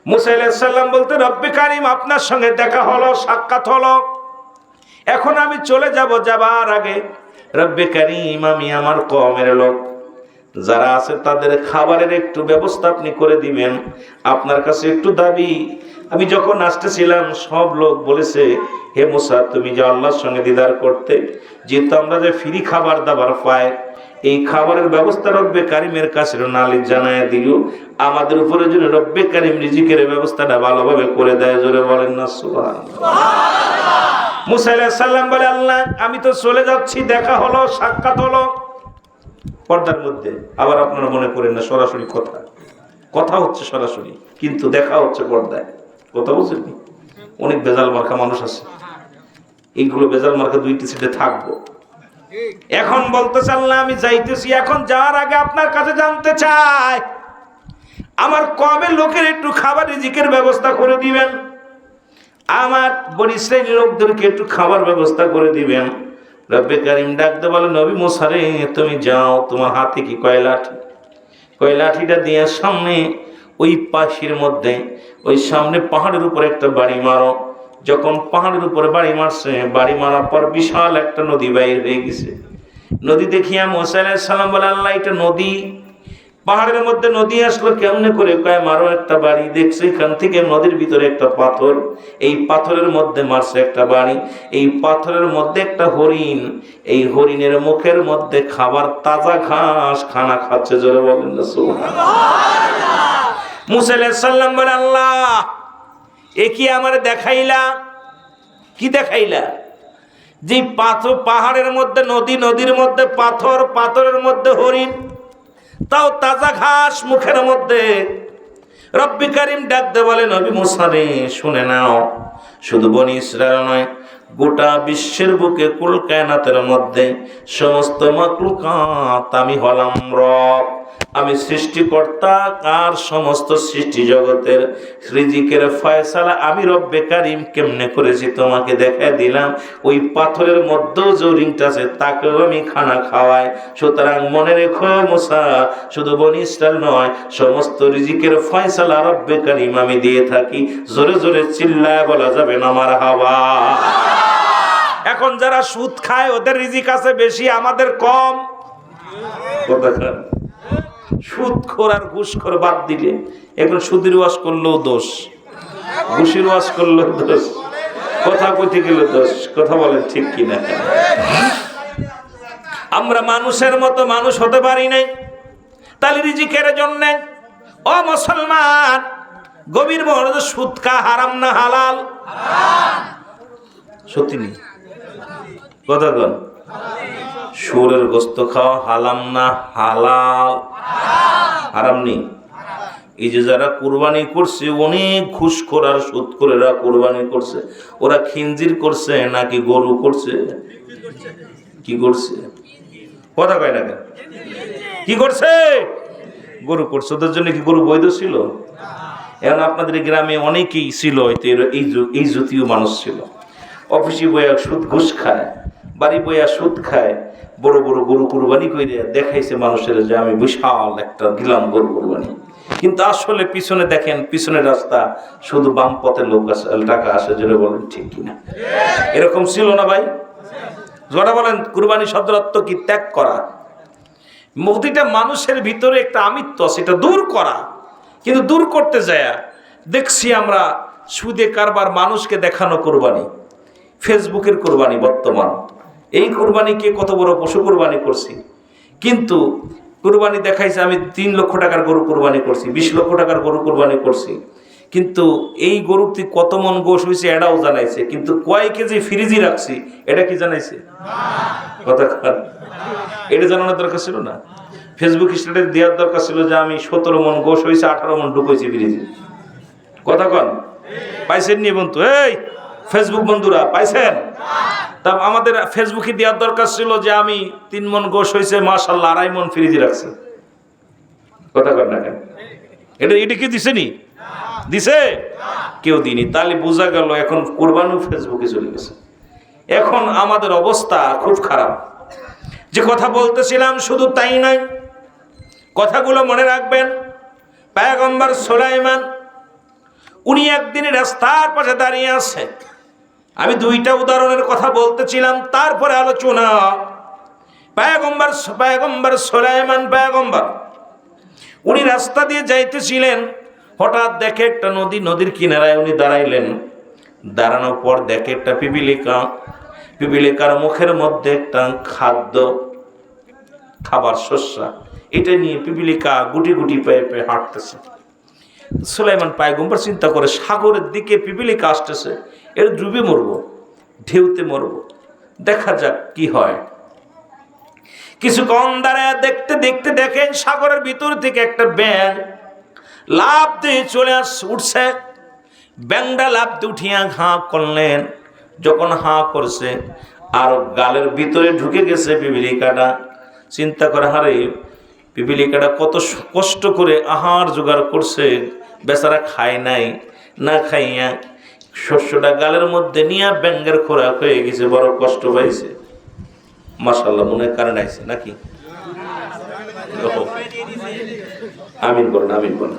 মুসা আলাইহিস সালাম বলতে, রব্বে কারীম আপনার সঙ্গে দেখা হলো, সাক্ষাৎ হলো, এখন আমি চলে যাব। যাবার আগে রব্বে কারীম আমি আমার কওমের লোক যারা আছে তাদের খাবারের একটু ব্যবস্থা আপনি করে দিবেন। আপনার কাছে একটু দাবি, আমি যখন আসতেছিলাম সব লোক বলেছে, হে মুসা তুমি যে আল্লাহর সঙ্গে দিদার করতে, যেহেতু আমরা যে ফ্রি খাবার দাবার পাই, এই খাবারের ব্যবস্থা রব্বে কারিমের কাছে নালিশ জানায় দিও, আমাদের উপরে যেন রব্বে কারিম রিজিকের ব্যবস্থাটা ভালোভাবে করে দেয়। জোরে বলেন না সুবহানাল্লাহ। মুসা আলাইহিস সালাম বলে, আল্লাহ আমি তো চলে যাচ্ছি, দেখা হলো, সাক্ষাৎ হলো পর্দার মধ্যে। আবার আপনারা মনে করেন না সরাসরি কথা, কথা হচ্ছে সরাসরি, কিন্তু দেখা হচ্ছে পর্দায়। কথা বুঝছেন? অনেক বেজাল মার্কা মানুষ আছে, এইগুলো বেজাল মার্কা দুইটি সিটে থাকবো। এখন বলতে চাল্লাম আমি যাইতেছি, এখন যাওয়ার আগে আপনার কাছে জানতে চাই, আমার কবে লোকের একটু খাবার রিজিকের ব্যবস্থা করে দিবেন, আমার বনি ইসরাইলের লোকদেরকে একটু খাবার ব্যবস্থা করে দিবেন। রব্বে কারীম ডাকতে বলে, নবী মুসা রে তুমি যাও, তোমার হাতে কি কয়লাঠি, কয়লাঠিটা দিয়ে সামনে ওই পাশের মধ্যে, ওই সামনে পাহাড়ের উপরে একটা বাড়ি মারো। যখন পাহাড়ের উপরে বাড়ি মারছে, বাড়ি মারার পর বিশাল একটা নদী বাইর হয়ে গেছে। নদী দেখিয়া মুসা আলাইহিস সালাম বলে, আল্লাহ এটা নদী, পাহাড়ের মধ্যে নদী আসলো কেমনে করে? কয় মারো একটা বাড়ি। দেখছে এখান থেকে নদীর ভিতরে একটা পাথর, এই পাথরের মধ্যে মারছে একটা বাড়ি, এই পাথরের মধ্যে একটা হরিণ, এই হরিণের মুখের মধ্যে খাবার তাজা ঘাস খানা খাচ্ছে। জোরে বলেন না সুবহানাল্লাহ। মুসা আলাইহিস সালাম বলে, আল্লাহ এ কি আমার দেখাইলা? কি দেখাইলা? যে পাথর, পাহাড়ের মধ্যে নদী, নদীর মধ্যে পাথর, পাথরের মধ্যে হরিণ, তাও তাজা ঘাস মুখের মধ্যে। রব্বে কারীম ডাকতে বলে, নবী মুসা রে শুনে নাও, শুধু বনি ইসরায়েল নয়, গোটা বিশ্বের বুকে কুল কায়নাতের মধ্যে সমস্ত মাখলুকাত আমি হলাম রব, আমি সৃষ্টিকর্তা, আর সমস্ত সৃষ্টি জগতের রিজিকের ফয়সালা আমি রব্বে কারীম কেমনে করেছি তোমাকে দেখা দিলাম। ওই পাথরের মধ্যেও যে রিংটা আছে তাকেও আমি খানা খাওয়াই। সুতরাং মনে রেখো মুসা, শুধু বনি ইসরায়েল নয়, সমস্ত রিজিকের ফয়সালা রব্বে কারীম আমি দিয়ে থাকি। জোরে জোরে চিল্লায় বলা যাবে না মারহাবা। এখন যারা সুদ খায় ওদের রিজিক আছে বেশি, আমাদের কম। সুদখোর আর ঘুষখোর বাদ দিলে, এখন সুদের ওয়াজ করলেও দোষ, ঘুষের ওয়াজ করলেও দোষ, কথা কইতে গেলে দোষ। কথা বলেন ঠিক কিনা? আমরা মানুষের মতো মানুষ হতে পারি নাই, তাহলে রিজিকের জন্য ও মুসলমান গভীর মনোযোগ, সুদ খা হারাম না হালাল? সত্যি নেই কথা কন। শুয়োরের গোস্ত খাওয়া হালাম না হালাল? হারাম নেই। এই যে যারা কুরবানি করছে, অনেক ঘুষখোর আর সুদখোরেরা কুরবানি করছে, ওরা খিনজির করছে নাকি গরু করছে? কি করছে? কথা কয় না কেন? কি করছে? গরু করছে। ওদের জন্য কি গরু বৈধ ছিল? এখন আপনাদের গ্রামে অনেকেই ছিল এই জাতীয় মানুষ ছিল, অফিসে বইয়া সুদ ঘুষ খায়, বাড়ি বইয়া সুদ খায়, বড় বড় গরু কুরবানি করে দেখাইছে মানুষের যে আমি বিশাল একটা দিলাম গরু কুরবানি। কিন্তু আসলে পিছনে দেখেন, পিছনের রাস্তা শুধু বাম পথে লোক আসে, টাকা আসে। যেটা বলেন ঠিক কিনা? এরকম ছিল না ভাই? যেটা বলেন কুরবানি শব্দের অর্থ কি? ত্যাগ করা। প্রতিটা মানুষের ভিতরে একটা আমিত্ব, সেটা দূর করা। কিন্তু দূর করতে যায় দেখছি আমরা সুদে কারবার, মানুষকে দেখানো কুরবানি, ফেসবুকের কুরবানি বর্তমান। এই কুরবানিকে কত বড় পশু কুরবানি করছি, কিন্তু কুরবানি দেখাইছে আমি 3 লক্ষ টাকার গরু কুরবানি করছি, 20 লক্ষ টাকার গরু কুরবানি করছি, কিন্তু এই গরুটি কত মন গোশ হয়েছে এটাও জানাইছে, কিন্তু কয় কেজি ফ্রিজি রাখছি এটা কি জানাইছে? কথা এটা জানানোর দরকার ছিল না? ফেসবুক স্ট্যাটাস দেওয়ার দরকার ছিল যে আমি 17 মন গোশ হয়েছে, 18 মন ঢুকেছি ফ্রিজি। কথা কন পাইছেন নি বন্ধু? এই ফেসবুক বন্ধুরা পাইছেন? তা আমাদের ফেসবুকে দেওয়ার দরকার ছিল যে আমি 3 মন গোশ হয়েছে মাশাআল্লাহ, 2.5 মন ফ্রিজি রাখছে। কথা কন না কেন? এটা কি দিছে নি? দিছে? কেউ দিনি। তাহলে বোঝা গেল এখন কুরবানিও ফেসবুকে চলে গেছে। এখন আমাদের অবস্থা খুব খারাপ। যে কথা বলতেছিলাম শুধু তাই নয়, কথাগুলো মনে রাখবেন। পয়গম্বর সুলাইমান উনি একদিন রাস্তার পাশে দাঁড়িয়ে আছে। আমি দুইটা উদাহরণের কথা বলতেছিলাম, তারপরে আলোচনা। পয়গম্বর সুলাইমান পয়গম্বর উনি রাস্তা দিয়ে যাইতেছিলেন, হঠাৎ দেখে একটা নদী, নদীর কিনারায় উনি দাঁড়াইলেন। দাঁড়ানোর পর দেখে একটা পিপিলিকা, পিপিলিকার মুখের মধ্যে একটা খাবার শস্য, এটা নিয়ে পিপিলিকা গুটি গুটি পেয়ে পেয়ে হাঁটতেছে। সুলাইমান পয়গম্বর চিন্তা করে, সাগরের দিকে পিপিলিকা আসতেছে, এর ডুবে মরবো, ঢেউতে মরবো, দেখা যাক কি হয়। কিছুক্ষণ দাঁড়ায় দেখতে দেখতে দেখেন সাগরের ভিতর থেকে একটা ব্যাঙ লাফ দিয়ে চলে উঠছে। ব্যাঙটা লাফ দিয়ে উঠিয়া হাঁ করলেন। যখন হাঁ করছে আর গালের ভিতরে ঢুকে গেছে পিপিলিকাটা। চিন্তা করে, হারে পিপিলিকাটা কত কষ্ট করে আহার জোগাড় করছে, বেচারা খায় নাই, না খাইয়া শস্যটা গালের মধ্যে নিয়ে ব্যাঙের খোরাক হয়ে গেছে, বড় কষ্ট পাইছে। মাশাআল্লাহ, মনে কারেন্ট আইছে নাকি? আমিন বলেন, আমিন বলেন।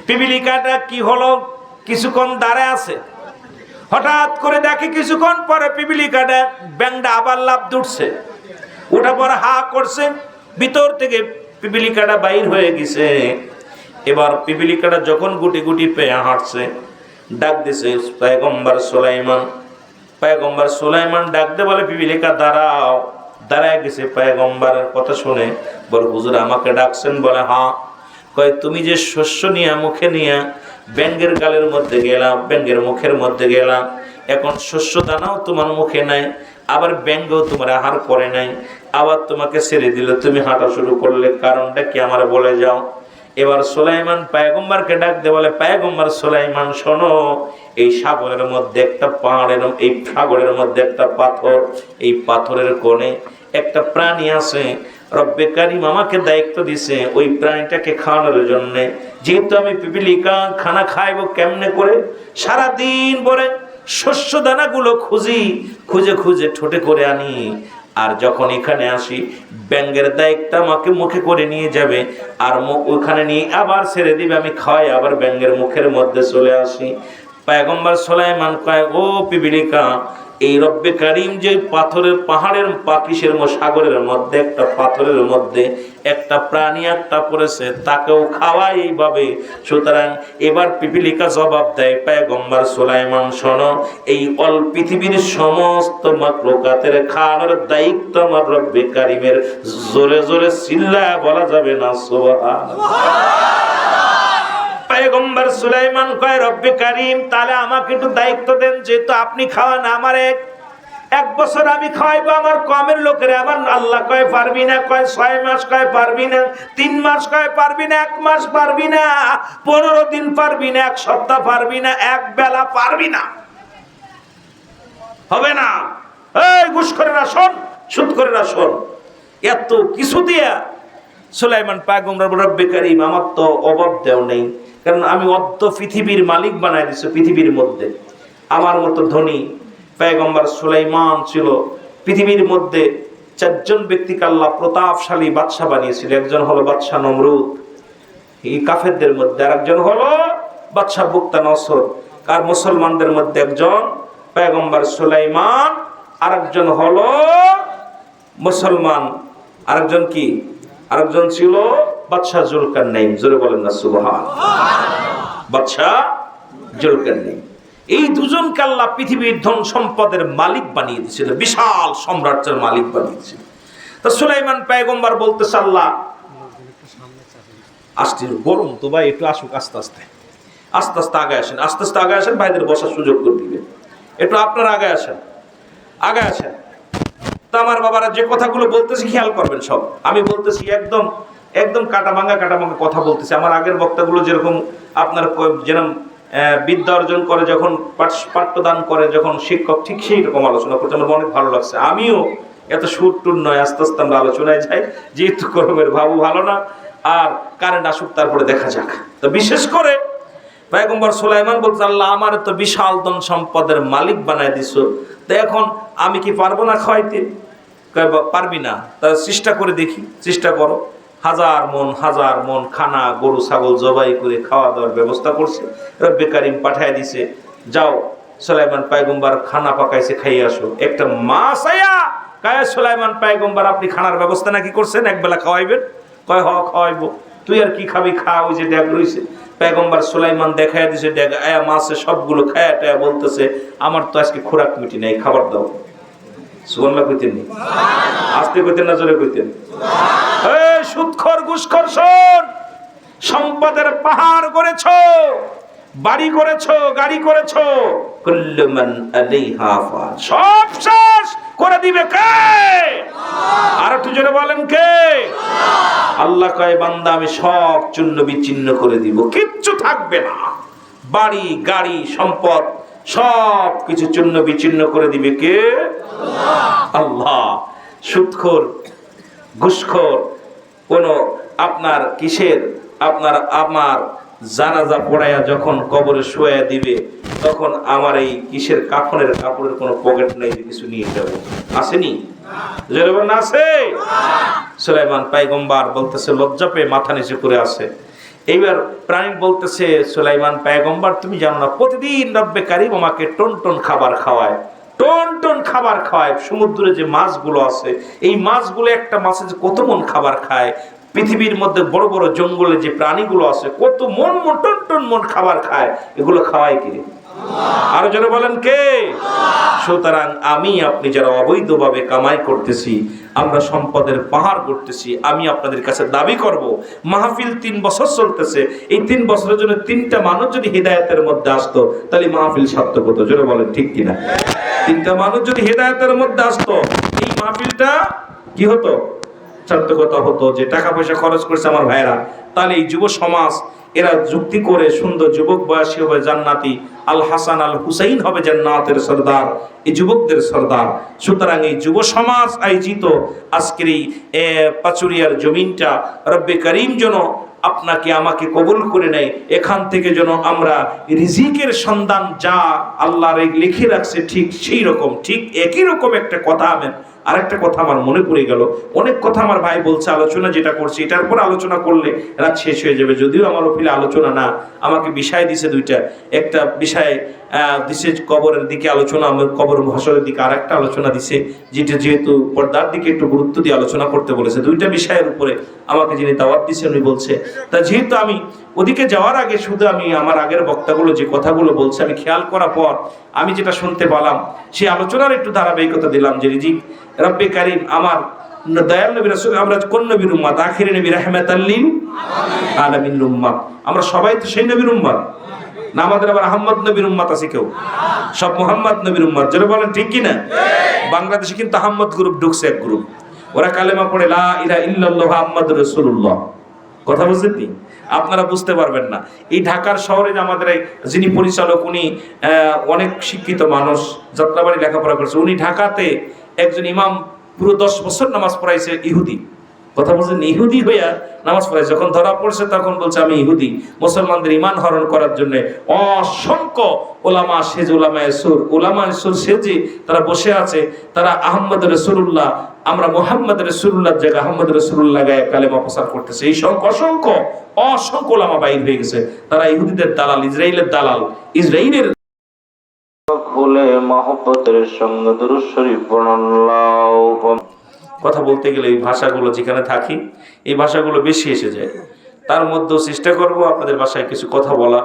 পিপিলিকাটা কি হলো, কিছুক্ষণ দাঁড়ায় আছে, হঠাৎ করে দেখে কিছুক্ষণ পরে পিপিলিকাটা ব্যাঙটা আবার লাফ উঠছে। ওটা পরে হা করছে, ভিতর থেকে পিপিলিকাটা বাইর হয়ে গেছে। এবার পিপিলিকাটা যখন গুটি গুটি পেয়ে হাঁটছে, ডাক দিছে পয়গম্বর সুলাইমান। পয়গম্বর সুলাইমান ডাক দে বলে, পিপিলিকা দাঁড়াও। দাঁড়ায় গেছে পয়গম্বরের কথা শুনে, বলে হুজুর আমাকে ডাকছেন? বলে হ্যাঁ। কয় তুমি যে শস্য নিয়ে মুখে নিয়ে ব্যাঙের গালের মধ্যে গেলাম, ব্যাঙের মুখের মধ্যে গেলাম, এখন শস্য দানাও তোমার মুখে নাই, আবার ব্যাঙও তোমার আহার করে নাই, আবার তোমাকে ছেড়ে দিল, তুমি হাঁটা শুরু করলে, কারণটা কি আমার বলে যাও। এবার সুলাইমান পয়গম্বরকে ডাক দে বলে, পয়গম্বর সুলাইমান শোনো, এই সাগরের মধ্যে একটা পাহাড়ের, এই সাগরের মধ্যে একটা পাথর, এই পাথরের কোণে একটা প্রাণী আছে। রব্বে কারিম আমাকে দায়িত্ব দিছে ওই প্রাণীটাকে খাওয়ানোর জন্য। যেহেতু আমি পিপিলিকা, খানা খাইবো কেমনে করে? সারাদিন পরে শস্য দানাগুলো খুঁজে খুঁজে ঠোঁটে করে আনি, আর যখন এখানে আসি ব্যাঙের দায়িত্ব আমাকে মুখে করে নিয়ে যাবে, আর ওখানে নিয়ে আবার ছেড়ে দিবে, আমি খাওয়াই আবার ব্যাঙের মুখের মধ্যে চলে আসি। পয়গম্বর সুলাইমান কয়, ও পিপিলিকা, এই রব্বে কারিম যে পাথরের পাহাড়ের পাকিসের সাগরের মধ্যে একটা পাথরের মধ্যে একটা প্রাণী একটা পড়েছে, তাকেও খাওয়াই এইভাবে। সুতরাং এবার পিপিলিকা জবাব দেয়, পয়গম্বর সুলাইমান শোনো, এই অল পৃথিবীর সমস্ত মাখলুকাতের খাওয়ানোর দায়িত্ব আমার রব্বে কারিমের। জোরে জোরে চিল্লায় বলা যাবে না সুবহানাল্লাহ। পয়গম্বর সুলাইমান কয়, রব্বে কারিম তাহলে আমাকে একটু দায়িত্ব দেন, যেহেতু আপনি খাওয়ান, আমার এক বছর আমি খাওয়াইবো আমার কমের লোকেরা। আমার আল্লাহ কয় পারবি না, কয় 6 মাস, কয় পারবি না 3 মাস, কয় পারবি না 1 মাস, পারবি না 15 দিন, পারবি না 1 সপ্তাহ, পারবি না 1 বেলা, পারবি না, হবে না। এই ঘুষ করে রাশন, সুদ করে রাশন, এত কিছু দিয়া সুলাইমান পয়গম্বর রব্বে কারিম আমার তো অভাব দেও নেই, কারণ আমি অর্ধ পৃথিবীর মালিক বানাই দিছি। পৃথিবীর মধ্যে আমার মতো ধনী পয়গম্বর সুলাইমান ছিল। পৃথিবীর মধ্যে 4 জন ব্যক্তিকে আল্লাহ প্রতাপশালী বাদশা বানিয়েছিল। একজন হলো বাদশা নমরুদ, এই কাফেরদের মধ্যে, আর একজন হলো বাদশা বুকতানসর, আর মুসলমানদের মধ্যে একজন পয়গম্বর সুলাইমান, আরেকজন হলো মুসলমান, আরেকজন কি, আরেকজন ছিল বাদশা জুলকারনাইন। জোরে বলেন না সুবহানাল্লাহ। বাদশা জুলকারনাইন, এই দুজনকে আল্লাহ পৃথিবীর ধন সম্পদের মালিক বানিয়ে দিয়েছিল, বিশাল সাম্রাজ্যের মালিক বানিয়ে দিয়েছিল। তো সুলাইমান পয়গম্বর বলতেছে, আল্লাহ আস্তে গরম তো ভাই, একটু আসুক, আস্তে আস্তে আস্তে আস্তে আগে আসেন, আস্তে আস্তে আগে আসেন, ভাইদের বসার সুযোগ করে দিবে, একটু আপনারা আগে আসেন, আগে আসেন। তো আমার বাবারা যে কথাগুলো বলতেছি খেয়াল করবেন সব। আমি বলতেছি একদম একদম কাটা ভাঙা কথা বলতেছি। আমার আগের বক্তাগুলো যেরকম আপনার যেরকম বিদ্যা অর্জন করে, যখন পাঠ্যদান করে যখন শিক্ষক, ঠিক সেই রকম আলোচনা করতে আমার অনেক ভালো লাগছে। আমিও এত সুর টুর নয়, আস্তে আস্তে আমরা আলোচনায় যাই, যেহেতু গরমের ভাবু ভালো না, আর কারেন্ট আসুক তারপরে দেখা যাক। তো বিশেষ করে পয়গম্বর সুলাইমান বলতে, আল্লাহ আমার তো বিশাল ধন সম্পদের মালিক বানায় দিছো, তো এখন আমি কি পারবো না খাওয়াইতে? পারবি না, তা চেষ্টা করে দেখি, চেষ্টা করো। হাজার মন খানা গরু ছাগল জবাই করে খাওয়া দাওয়ার ব্যবস্থা করছে। রব্বে কারিম পাঠায় দিছে, যাও সুলাইমান পয়গম্বর খানা পাকাইছে, খাইয়ে আসো। একটা মাছ আয়া কায়া সুলাইমান পয়গম্বর আপনি খানার ব্যবস্থা নাকি করছেন, একবেলা খাওয়াইবেন? কয় হ খাওয়াইবো। তুই আর কি খাবি, খা, ওই যে ড্যাগ রয়েছে। পয়গম্বর সুলাইমান দেখায় দিছে ড্যাগ, আয়া মাছে সবগুলো খায়া টায়া বলতেছে, আমার তো আজকে খোরাক মিটি নাই, খাবার দাও। সুবহানাল্লাহ কইতেন নি? আস্তে কইতেন না জোরে কইতেন? এই সুদখোর ঘুষখোর শোন, সম্পদের পাহাড় করেছো, বাড়ি করেছো, গাড়ি করেছো, কুল্লু মান আলাইহা ফান, সব শেষ করে দিবে কে? আর একটু জোরে বলেন কে? আল্লাহ কয় বান্দা আমি সব চূর্ণ বিচ্ছিন্ন করে দিব, কিচ্ছু থাকবে না। বাড়ি গাড়ি সম্পদ সব কিছু চূর্ণ বিচ্ছিন্ন করে দিবে কে? আল্লাহ। সুদখোর ঘুষখোর কোন আপনার কিসের আপনার আমার জানাজা পড়াইয়া যখন কবরে শোয়া দিবে, তখন আমার এই কিসের কাফনের কাপড়ের কোনো পকেট নাই যে কিছু নিয়ে যাব, আসেনি? যেরকম আছে। সুলাইমান পয়গম্বর বলতেছে, লজ্জা পেয়ে মাথা নিচু করে আছে। এইবার প্রাণী বলতেছে, সুলাইমান পয়গম্বর তুমি জানো না, প্রতিদিন রব্বে কারিম আমাকে টন টন খাবার খাওয়ায়, টন টন খাবার খাওয়ায়। সমুদ্রে যে মাছগুলো আছে, এই মাছগুলো একটা মাছে যে কত মন খাবার খায়, পৃথিবীর মধ্যে বড় বড় জঙ্গলে যে প্রাণীগুলো আছে কত মন মন টন টন মন খাবার খায়, এগুলো খাওয়ায় কে? আরো যারা বলেন কে? সুতরাং আমি আপনি যারা অবৈধভাবে কামাই করতেছি, আমরা সম্পদের পাহাড় করতেছি, আমি আপনাদের কাছে দাবি করব, মাহফিল 3 বছর চলতেছে, এই 3 বছরের জন্য 3টা মানুষ যদি হিদায়াতের মধ্যে আসতো, তাহলে মাহফিল সার্থক হতো। যারা বলেন ঠিক কিনা? 3টা মানুষ যদি হিদায়াতের মধ্যে আসতো, এই মাহফিলটা কি হতো? সার্থকতা হতো। যে টাকা পয়সা খরচ করছে আমার ভাইরা, তাহলে এই যুব সমাজ এরা যুক্তি করে সুন্দর যুবক বয়সী হবে জান্নাতি, আল হাসান আল হুসাইন হবে জান্নাতের সরদার, এই যুবকদের সরদার। সুতরাং এই যুব সমাজ আয়োজিত আজকের এই পাচুরিয়ার জমিনটা রব্বে করিম যেন আপনাকে আমাকে কবুল করে নেয়, এখান থেকে যেন আমরা রিজিকের সন্ধান যা আল্লাহ লিখে রাখছে ঠিক সেই রকম, ঠিক একই রকম একটা কথা আরেকটা কথা আমার মনে পড়ে গেল। অনেক কথা আমার ভাই বলছে, আলোচনা যেটা করছি এটার পর আলোচনা করলে রাত শেষ হয়ে যাবে। যদিও আমার ওপিলে আলোচনা না, আমাকে বিষয় দিছে দুইটা, একটা বিষয় দিছে কবরের দিকে আলোচনা, আমার কবর ভাষণের দিকে আর একটা আলোচনা দিছে, যেটা যেহেতু পর্দার দিকে একটু গুরুত্ব দিয়ে আলোচনা করতে বলেছে। দুইটা বিষয়ের উপরে আমাকে যিনি দাওয়াত দিচ্ছেন উনি বলছে, তা যেহেতু আমি ওদিকে যাওয়ার আগে শুধু আমি আমার আগের বক্তাগুলো যে কথাগুলো বলছে আমি খেয়াল করার পর আমি যেটা শুনতে পেলাম, সেই আলোচনার একটু ধারাবাহিকতা দিলাম। যে রিজিক রব্বে কারিম আমার দয়াল নবী রাসূল, আমরা কোন নবীর উম্মত? আখিরি নবী রাহমাতাল লিল আলামিন উম্মত। আমরা সবাই তো সেই নবীর উম্মত না? আমাদের আবার আহমদ নবীর উম্মত আছে কেউ? সব মুহাম্মদ নবীর উম্মত। যারা বলেন ঠিক কি না? বাংলাদেশে কিন্তু আহমদ গ্রুপ ঢুকছে, এক গ্রুপ, ওরা কালেমা পড়ে লা ইলাহা ইল্লাল্লাহ মুহাম্মাদুর রাসূলুল্লাহ। কথা বুঝছেন নি? আপনারা বুঝতে পারবেন না। এই ঢাকার শহরে আমাদের যিনি পরিচালক, উনি অনেক শিক্ষিত মানুষ, যাত্রাবাড়ি লেখাপড়া করেছে। উনি ঢাকাতে একজন ইমাম পুরো 10 বছর নামাজ পড়াইছে, ইহুদি। কথা বলছেন, ইহুদি হইয়া নামাজ পড়াইছে। যখন ধরা পড়ছে তখন বলছে আমি ইহুদি। মুসলমানদের ইমান হরণ করার জন্য অসংখ্য ওলামা সেজে, ওলামা সুর সেজে তারা বসে আছে। তারা আহমদ রাসূলুল্লাহ, আমরা মুহাম্মদ রাসূলুল্লাহর জায়গায় আহমদ রাসূলুল্লাহ গায়ে কালেমা প্রচার করতেছে। এই অসংখ্য ওলামা বাইর হয়ে গেছে। তারা ইহুদিদের দালাল, ইসরাইলের দালাল, ইসরাইলের খুলে মহব্বতের সঙ্গে দুরূদ শরীফ পড়াল্লাহ। কথা বলতে গেলে এই ভাষাগুলো যেখানে থাকি এই ভাষাগুলো বেশি এসে যায়। তার মধ্যেও চেষ্টা করব আপনাদের ভাষায় কিছু কথা বলা।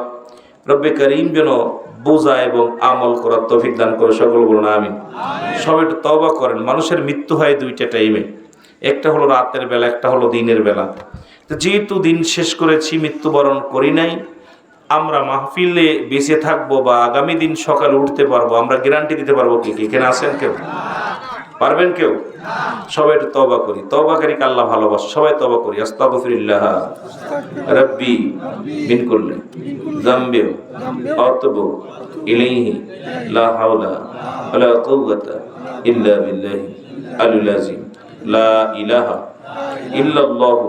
রব্বে কারিম যেন বোঝা এবং আমল করার তৌফিক দান করে। সকল বলুন আমিন। সবাই একটু তওবা করেন। মানুষের মৃত্যু হয় 2টা টাইমে, একটা হলো রাতের বেলা, একটা হলো দিনের বেলা। তো যেহেতু দিন শেষ করেছি, মৃত্যুবরণ করি নাই, আমরা মাহফিলে বেঁচে থাকবো বা আগামী দিন সকালে উঠতে পারবো, আমরা গ্যারান্টি দিতে পারবো কি? এখানে আছেন কেউ? পারবেন কেউ? সবাই একটু তওবা করি। তওবাকারীকে আল্লাহ ভালোবাসে। সবাই তওবা করি। আস্তাগফিরুল্লাহ রাব্বি মিন কুল্লি যামবি আতুবু ইলাইহি লা হাওলা ওয়ালা কুওয়াতা ইল্লা বিল্লাহি আলিল আযীম। লা ইলাহা ইল্লাল্লাহু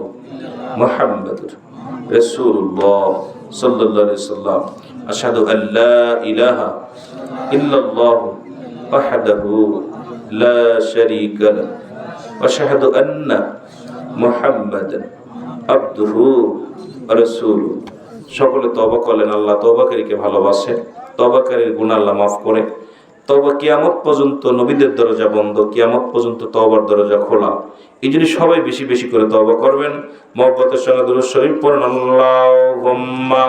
মুহাম্মাদুর রাসূলুল্লাহ সাল্লাল্লাহু আলাইহি ওয়াসাল্লাম। আশহাদু আল্লা ইলাহা ইল্লাল্লাহু ওয়াহদাহু لا شريك له واشهد ان محمدا আবদুহু ওয়া রাসূলুহু। সকলে তওবা করলেন। আল্লাহ তওবাকারীকে ভালোবাসে, তওবাকারীর গুনাহ আল্লাহ মাফ করে। তওবা কিয়ামত পর্যন্ত নবীদের দরজা বন্ধ, কিয়ামত পর্যন্ত তওবার দরজা খোলা। এই জন্য সবাই বেশি বেশি করে তওবা করবেন। মহব্বতের সঙ্গে দুরূদ শরীফ পড়ুন। আল্লাহুম্মা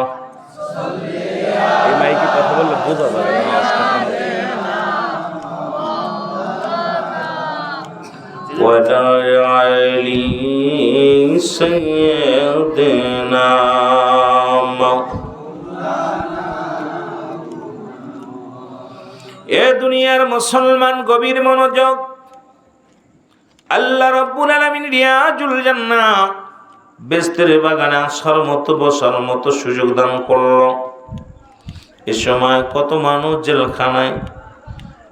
সাল্লি আলা, এই মাইকে কথা বললে বোঝা যাবে না আওয়াজটা ওয়ালা আলি সাইয়্যিদিনা। এ দুনিয়ার মুসলমান গভীর মনোযোগ। আল্লাহ রাব্বুল আলামিন রিয়াজুল জান্নাহ বেহেশতের বাগানে আসার মতো বসার মতো সুযোগ দান করল। এ সময় কত মানুষ জেলখানায়,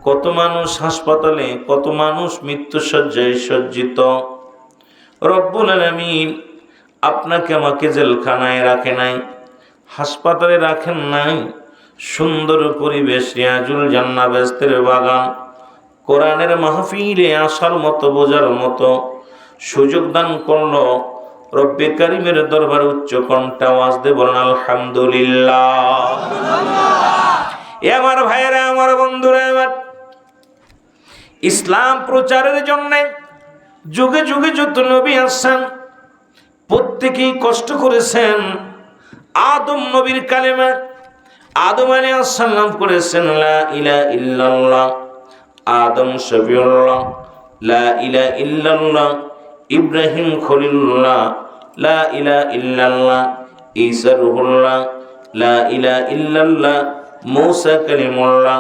কত মানুষ হাসপাতালে, কত মানুষ মৃত্যুশয্যায় সজ্জিত। রব্বুল আলামিন আপনাকে আমাকে জেলখানায় রাখে নাই, হাসপাতালে রাখেন নাই, সুন্দর পরিবেশ রিয়াজুল জান্নাহ বেহেশতের বাগান, কোরআনের মাহফিলে আসার মতো বোঝার মতো সুযোগ দান করলো। রব্বে কারিমের দরবারে উচ্চ কণ্ঠে আওয়াজ দিয়ে বলেন আলহামদুলিল্লাহ। এ আমার ভাইয়েরা, আমার বন্ধুরা, আমার ইসলাম প্রচারের জন্য যুগে যুগে যত নবী আসছেন প্রত্যেকেই কষ্ট করেছেন। আদম নবীর কালেমা আদম আলাইহিস সালাম করেছেন লা ইলাহা ইল্লাল্লাহ, আদম শফিউল্লাহ লা ইলাহা ইল্লাল্লাহ, ইব্রাহিম খলিলুল্লাহ লা ইলাহা ইল্লাল্লাহ, ঈসা রূহুল্লাহ লা ইলাহা ইল্লাল্লাহ, মূসা কালিমুল্লাহ।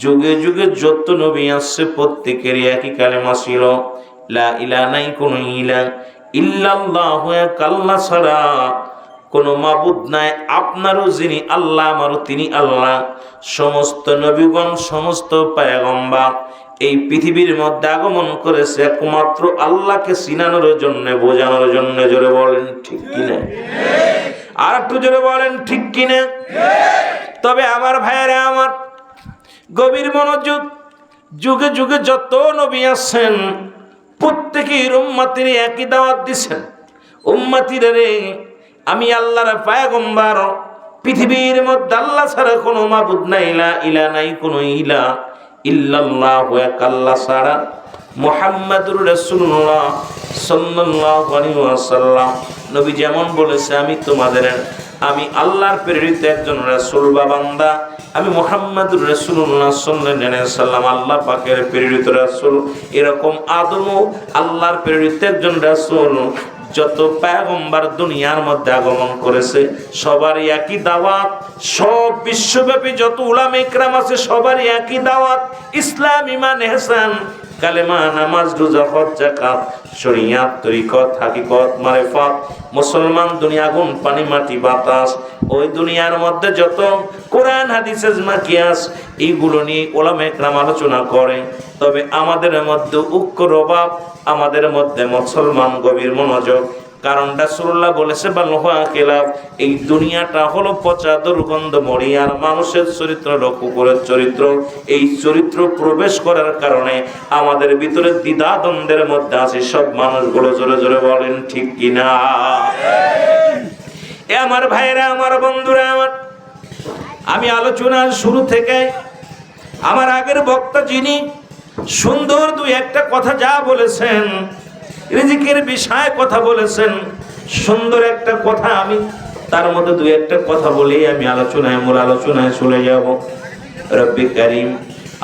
যুগে যুগে যত নবী আসছে প্রত্যেকেরই একই কালেমা ছিল লা ইলাহা, নাই কোনো ইলাহ, ইল্লাল্লাহ এক আল্লাহ ছাড়া কোনো মাবুদ নাই। আপনারও যিনি আল্লাহ, আমারও তিনি আল্লাহ। সমস্ত নবীগণ, সমস্ত পয়গম্বর এই পৃথিবীর মধ্যে আগমন করেছে একমাত্র আল্লাহকে চিনানোর জন্য, বোঝানোর জন্য। জোরে বলেন ঠিক কিনা? আর একটু জোরে বলেন ঠিক কিনা? তবে আমার ভাইয়েরা, আমার গভীর মনোযোগ। যুগে যুগে যত নবী আসছেন প্রত্যেকের উম্মতের একই দাওয়াত দিচ্ছেন, উম্মতিরা রে, আমি আল্লাহর পয়গম্বর, পৃথিবীর মধ্যে আল্লাহ ছাড়া কোনো মাবুদ নাই, লা ইলাহা, নাই কোনো ইলাহ, ইল্লাল্লাহ এক আল্লাহ ছাড়া, মুহাম্মাদুর রাসূলুল্লাহ সাল্লাল্লাহু আলাইহি ওয়াসাল্লাম। নবী যেমন বলেছে, আমি আল্লাহর প্রেরিত একজন রাসূল বা বান্দা, আমি মুহাম্মাদুর রাসূলুল্লাহ সাল্লাল্লাহু আলাইহি ওয়াসাল্লাম আল্লাহ পাকের প্রেরিত রাসূল। এরকম আদমও আল্লাহর প্রেরিত একজন রাসূল। যত পয়গম্বর দুনিয়ার মধ্যে আগমন করেছে সবারই একই দাওয়াত। সব বিশ্বব্যাপী যত উলামা ইকরাম আছে সবারই একই দাওয়াত। ইসলাম, ঈমান, ইহসান, কালেমা, নামাজ, রোজা, হজ, যাকাত, শরিয়াত, তরিকত, হাকিকত, মারিফাত। মুসলমান দুনিয়া, আগুন, পানি, মাটি, বাতাস, ওই দুনিয়ার মধ্যে যত কোরআন, হাদিস, ইজমা, কিয়াস, এইগুলো নিয়ে উলামা ইকরাম আলোচনা করে। তবে আমাদের মধ্যে ঐক্যর অভাব, আমাদের মধ্যে মুসলমান গভীর মনোযোগ। কারণ রাসূলুল্লাহ বলেছে বালহুয়া খিলাফ, এই দুনিয়াটা হলো পচা দুর্গন্ধ মরি। আর মানুষের চরিত্র হলো কুকুরের চরিত্র। এই চরিত্র প্রবেশ করার কারণে আমাদের ভিতরে দ্বিধা দ্বন্দ্বের মধ্যে আছে সব মানুষগুলো। জোরে জোরে বলেন ঠিক কিনা? এ আমার ভাইয়েরা, আমার বন্ধুরা, আমার আমি আলোচনার শুরু থেকে আমার আগের বক্তা যিনি সুন্দর দুই একটা কথা যা বলেছেন, রিজিকের বিষয়ে কথা বলেছেন, সুন্দর একটা কথা, আমি তার মধ্যে দুই একটা কথা বলেই আমি মূল আলোচনায় চলে যাব। রব্বে কারীম,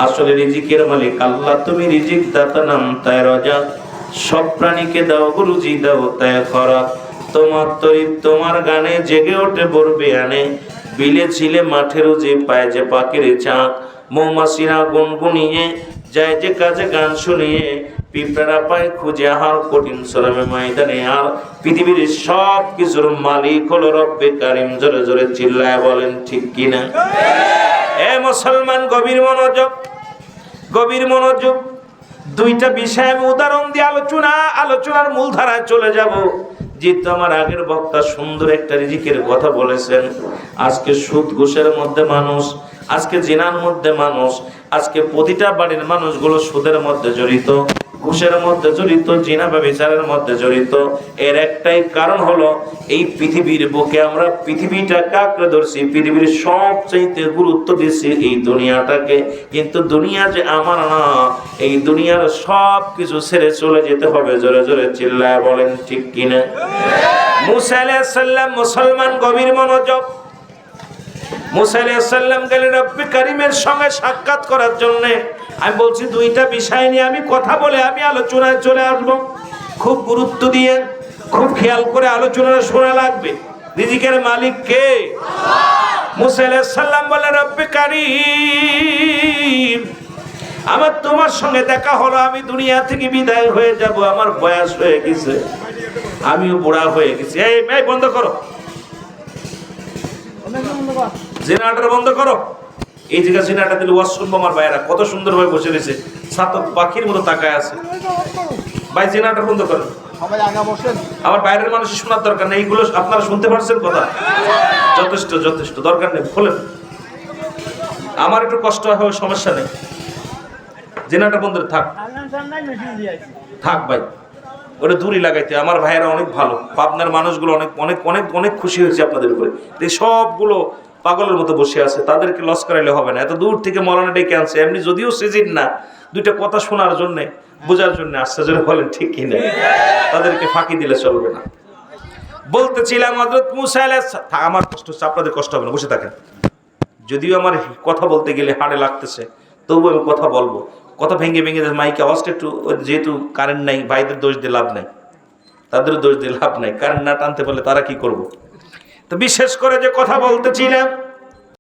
আসলে রিজিকের মালিক আল্লাহ। তুমি রিজিক দাতা, নাম তাই রাজা। সব প্রাণীকে দাও রুজি, দাও তাই খরাক। তোমার তরিব তোমার গানে জেগে ওঠে বরবে আনে। বিলে ছিলে মাঠে রুজি, পায় যে পাখির চাক। মৌমাছিরা গুনগুনিয়ে যায় যে কাজে গান শুনিয়ে। পিঁপড়ারা পায় খুঁজে আহার, কঠিন শ্রমে ময়দানে আর। পৃথিবীর সব কিছুর মালিক হলো রব্বে কারীম। জোরে জোরে চিল্লায় বলেন ঠিক কিনা? এ মুসলমান, গভীর মনোযোগ, গভীর মনোযোগ। দুইটা বিষয় আমি উদাহরণ দিয়ে আলোচনার মূল ধারায় চলে যাব। যেহেতু আমার আগের বক্তা সুন্দর একটা রিজিকের কথা বলেছেন। আজকে সুদ ঘুষের মধ্যে মানুষ, আজকে জিনার মধ্যে মানুষ, আজকে প্রতিটা বাড়ির মানুষগুলো সুদের মধ্যে জড়িত। ঘুষের মধ্যে জড়িত, জিনা বা বিচারের মধ্যে জড়িত। এর একটাই কারণ হলো এই পৃথিবীর বুকে আমরা পৃথিবীটাকে আঁকড়ে ধরছি, পৃথিবীর সবচাইতে গুরুত্ব দিচ্ছি এই দুনিয়াটাকে। কিন্তু দুনিয়া যে আমার না, এই দুনিয়ার সব কিছু ছেড়ে চলে যেতে হবে। জোরে জোরে চিল্লায় বলেন ঠিক কিনা? মুসা আলাইহিস সালাম মুসলমান, গভীর মনোযোগ। মুসা আলাইহিস সালাম গেলেন রব্বে কারীমের সঙ্গে সাক্ষাৎ করার জন্য। আমি বলছি দুইটা বিষয় নিয়ে আমি কথা বলে আমি আলোচনায় চলে আসব। খুব গুরুত্ব দিয়ে খুব খেয়াল করে আলোচনাটা শোনা লাগবে। রিজিকের মালিক কে? মুসা আলাইহিস সালাম বলে রব্বে কারীম, আমার তোমার সঙ্গে দেখা হলো, আমি দুনিয়া থেকে বিদায় হয়ে যাব, আমার বয়স হয়ে গেছে, আমিও বুড়া হয়ে গেছি। এই বন্ধ করো, জিনাটা বন্ধ করো। এই জায়গায় জিনাটা দিলে ওয়াজ শুনবো আমার ভাইয়েরা, কত সুন্দর ভাবে বসে রয়েছে, ছাতক পাখির মতো তাকায় আছে। ভাই জিনাটা বন্ধ করো, আমার বাইরের মানুষ শোনার দরকার নেই, এইগুলো আপনারা শুনতে পারছেন কথা? যথেষ্ট যথেষ্ট, দরকার নেই, খোলেন। আমার একটু কষ্ট হয়, সমস্যা নেই, জিনাটা বন্ধ থাক থাক ভাই, ওটা দূরই লাগাইতে। আমার ভাইয়েরা অনেক ভালো, পাবনার মানুষগুলো অনেক অনেক অনেক অনেক খুশি হয়েছে আপনাদের উপরে। সবগুলো পাগলের মতো বসে আছে, তাদেরকে লস করাইলে হবে না। এত দূর থেকে মৌলানা ডেকে আনছে, এমনি যদিও সিজন না, দুইটা কথা শোনার জন্য, বোঝার জন্য আসছে। জন্য বলেন ঠিক কিনা? তাদেরকে ফাঁকি দিলে চলবে না। বলতেছিলাম হযরত মুসা আলাইহিস সালাম, আমার কষ্ট হচ্ছে, আপনাদের কষ্ট হবে না, বসে থাকেন। যদিও আমার কথা বলতে গেলে হাড়ে লাগতেছে, তবুও আমি কথা বলবো। কথা ভেঙে ভেঙে মাইকে আওয়াজটা একটু, যেহেতু কারেন্ট নাই, ভাইদের দোষ দিয়ে লাভ নাই, তাদেরও দোষ দিয়ে লাভ নাই। কারেন্ট না টানতে পারলে তারা কি করবো? তো বিশেষ করে যে কথা বলতেছিলাম,